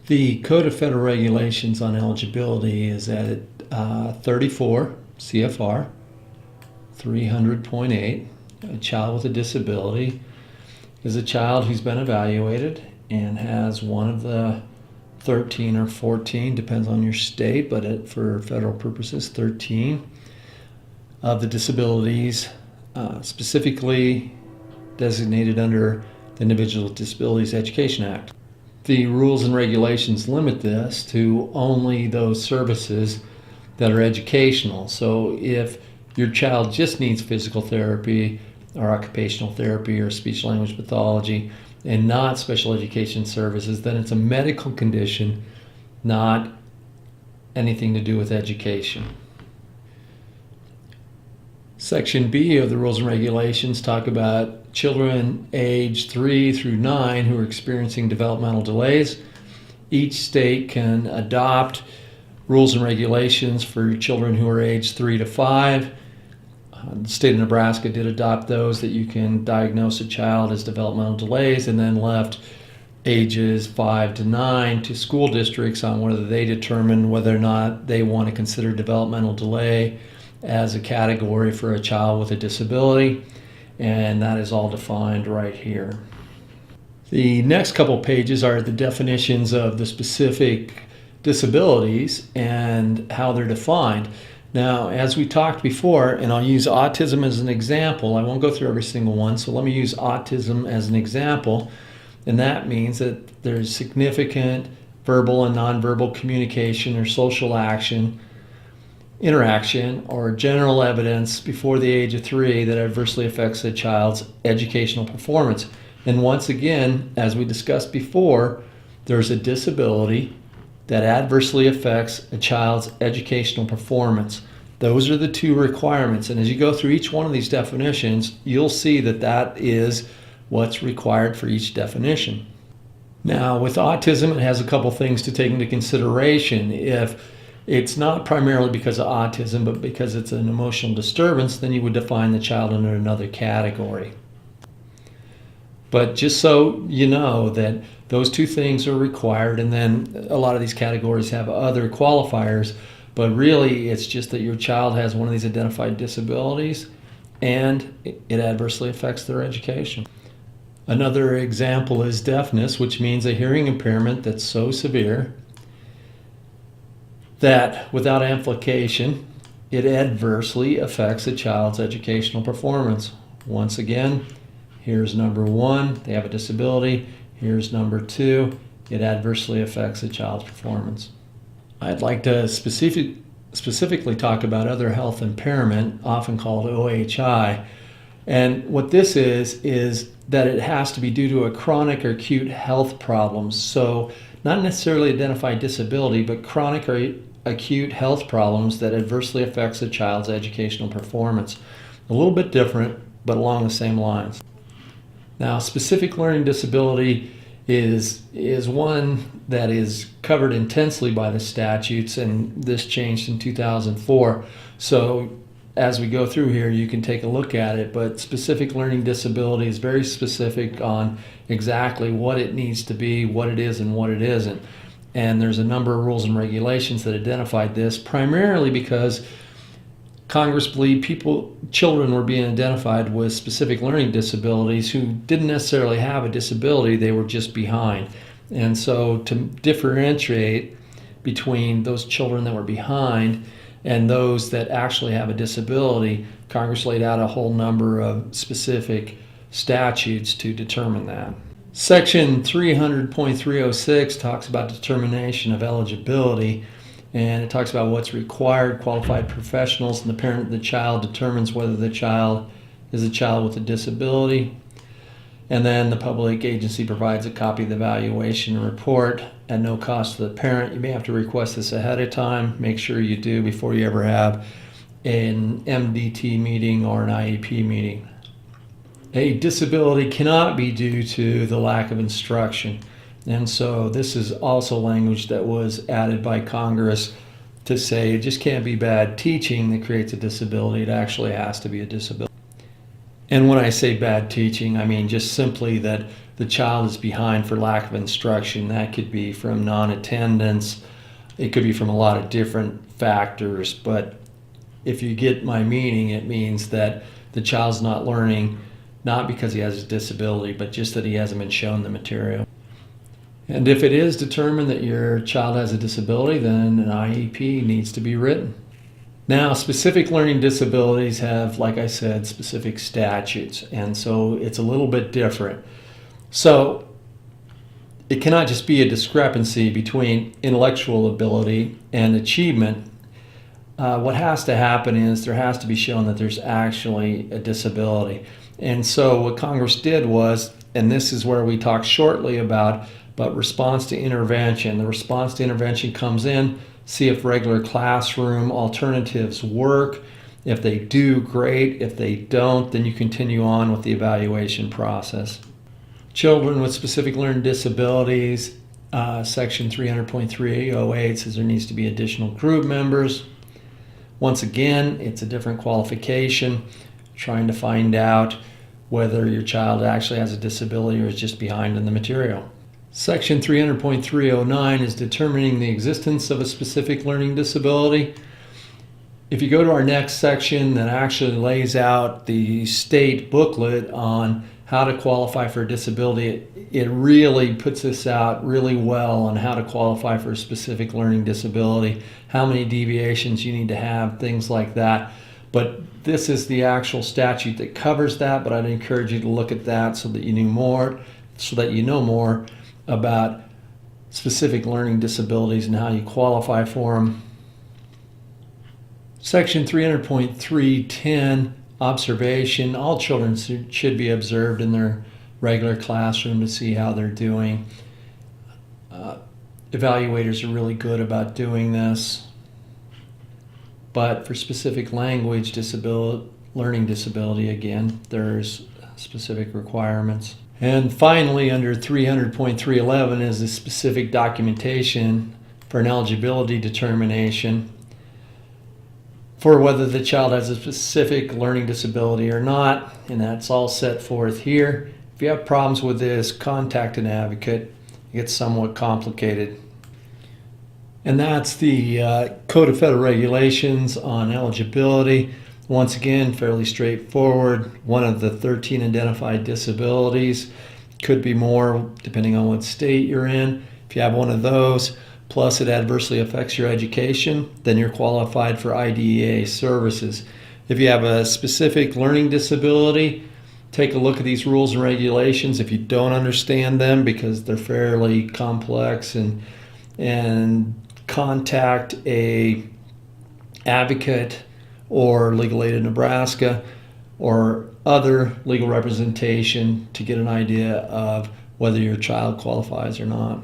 The Code of Federal Regulations on eligibility is at 34 CFR 300.8. A child with a disability is a child who's been evaluated and has one of the 13 or 14, depends on your state, but for federal purposes, 13 of the disabilities specifically designated under the Individuals with Disabilities Education Act. The rules and regulations limit this to only those services that are educational. So if your child just needs physical therapy or occupational therapy or speech language pathology and not special education services, then it's a medical condition, not anything to do with education. Section B of the rules and regulations talk about children age 3 through 9 who are experiencing developmental delays. Each state can adopt rules and regulations for children who are age 3 to 5. The state of Nebraska did adopt those that you can diagnose a child as developmental delays, and then left ages 5 to 9 to school districts on whether they determine whether or not they want to consider developmental delay as a category for a child with a disability, and that is all defined right here. The next couple pages are the definitions of the specific disabilities and how they're defined. Now, as we talked before, and I'll use autism as an example, I won't go through every single one, so let me use autism as an example, and that means that there's significant verbal and nonverbal communication or social interaction or general evidence before the age of 3 that adversely affects a child's educational performance. And once again, as we discussed before, there's a disability that adversely affects a child's educational performance. Those are the two requirements. And as you go through each one of these definitions, you'll see that that is what's required for each definition. Now, with autism, it has a couple things to take into consideration. If it's not primarily because of autism, but because it's an emotional disturbance, then you would define the child under another category. But just so you know that those two things are required, and then a lot of these categories have other qualifiers, but really it's just that your child has one of these identified disabilities and it adversely affects their education. Another example is deafness, which means a hearing impairment that's so severe that without amplification, it adversely affects a child's educational performance. Once again, here's number 1, they have a disability. Here's number 2, it adversely affects a child's performance. I'd like to specifically talk about other health impairment, often called OHI. And what this is that it has to be due to a chronic or acute health problem. So not necessarily identified disability, but chronic or acute health problems that adversely affects a child's educational performance. A little bit different, but along the same lines. Now, specific learning disability is one that is covered intensely by the statutes, and this changed in 2004. So as we go through here, you can take a look at it, but specific learning disability is very specific on exactly what it needs to be, what it is, and what it isn't. And there's a number of rules and regulations that identified this, primarily because Congress believed children were being identified with specific learning disabilities who didn't necessarily have a disability, they were just behind. And so to differentiate between those children that were behind and those that actually have a disability, Congress laid out a whole number of specific statutes to determine that. Section 300.306 talks about determination of eligibility, and it talks about what's required. Qualified professionals and the parent of the child determines whether the child is a child with a disability. And then the public agency provides a copy of the evaluation report at no cost to the parent. You may have to request this ahead of time. Make sure you do before you ever have an MDT meeting or an IEP meeting. A disability cannot be due to the lack of instruction. And so this is also language that was added by Congress to say it just can't be bad teaching that creates a disability. It actually has to be a disability. And when I say bad teaching, I mean just simply that the child is behind for lack of instruction. That could be from non-attendance. It could be from a lot of different factors, but if you get my meaning, it means that the child's not learning, not because he has a disability, but just that he hasn't been shown the material. And if it is determined that your child has a disability, then an IEP needs to be written. Now, specific learning disabilities have, like I said, specific statutes, and so it's a little bit different. So it cannot just be a discrepancy between intellectual ability and achievement. What has to happen is there has to be shown that there's actually a disability. And so what Congress did was, and this is where we talk shortly about, but response to intervention. The response to intervention comes in, see if regular classroom alternatives work. If they do, great. If they don't, then you continue on with the evaluation process. Children with specific learning disabilities, section 300.308 says there needs to be additional group members. Once again, it's a different qualification, trying to find out whether your child actually has a disability or is just behind in the material. Section 300.309 is determining the existence of a specific learning disability. If you go to our next section that actually lays out the state booklet on how to qualify for a disability, it really puts this out really well on how to qualify for a specific learning disability, how many deviations you need to have, things like that. But this is the actual statute that covers that, but I'd encourage you to look at that so that you know more about specific learning disabilities and how you qualify for them. Section 300.310, observation. All children should be observed in their regular classroom to see how they're doing. Evaluators are really good about doing this. But for specific language learning disability, again, there's specific requirements. And finally, under 300.311 is the specific documentation for an eligibility determination for whether the child has a specific learning disability or not, and that's all set forth here. If you have problems with this, contact an advocate. It gets somewhat complicated. And that's the Code of Federal Regulations on eligibility. Once again, fairly straightforward. One of the 13 identified disabilities, could be more depending on what state you're in. If you have one of those, plus it adversely affects your education, then you're qualified for IDEA services. If you have a specific learning disability, take a look at these rules and regulations. If you don't understand them, because they're fairly complex, and contact a advocate or Legal Aid of Nebraska or other legal representation to get an idea of whether your child qualifies or not.